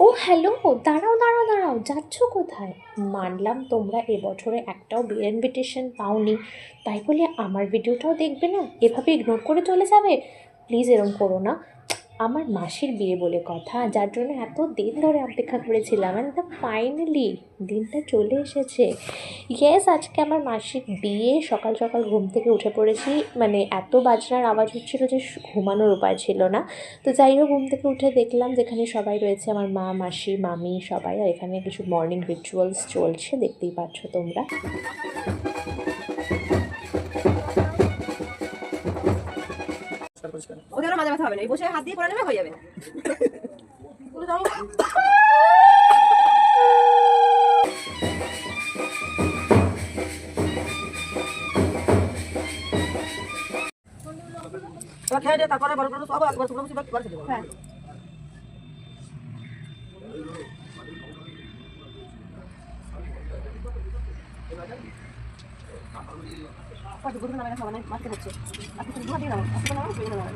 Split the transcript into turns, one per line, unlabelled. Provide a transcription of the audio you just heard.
ও hello, দাঁড়াও দাঁড়াও দাঁড়াও, যাচ্ছ কোথায়? মানলাম তোমরা এবছরে একটাও বিয়ের ইনভিটেশন পাওনি, তাই বলে আমার ভিডিওটাও দেখবে না, এভাবে ইগনোর করে চলে যাবে? প্লিজ এরম করো না। আমার মাসির বিয়ে বলে কথা, যার জন্য এত দিন ধরে অপেক্ষা করেছিলাম, একদম ফাইনালি দিনটা চলে এসেছে। ইয়েস, আজকে আমার মাসির বিয়ে। সকাল সকাল ঘুম থেকে উঠে পড়েছি, মানে এত বাজনার আওয়াজ হচ্ছিলো যে ঘুমানোর উপায় ছিল না। তো যাই হোক, ঘুম থেকে উঠে দেখলাম যেখানে সবাই রয়েছে, আমার মা, মাসি, মামি সবাই, আর এখানে কিছু মর্নিং রিচুয়ালস চলছে, দেখতেই পাচ্ছ তোমরা।
ওদেরও মাঝে মাথা হবে না, এই বসে হাত দিয়ে করে নেবে, হয়ে যাবে। খেয়ে দিয়ে তারপরে বড় বড় সব একবার টুকরো মুসিবত করে দেবো। হ্যাঁ, কত গুলো না খাওয়া নাই মারতে হচ্ছে। আপনি তো ঘুরে দাও, আপনি না শুয়ে দাও।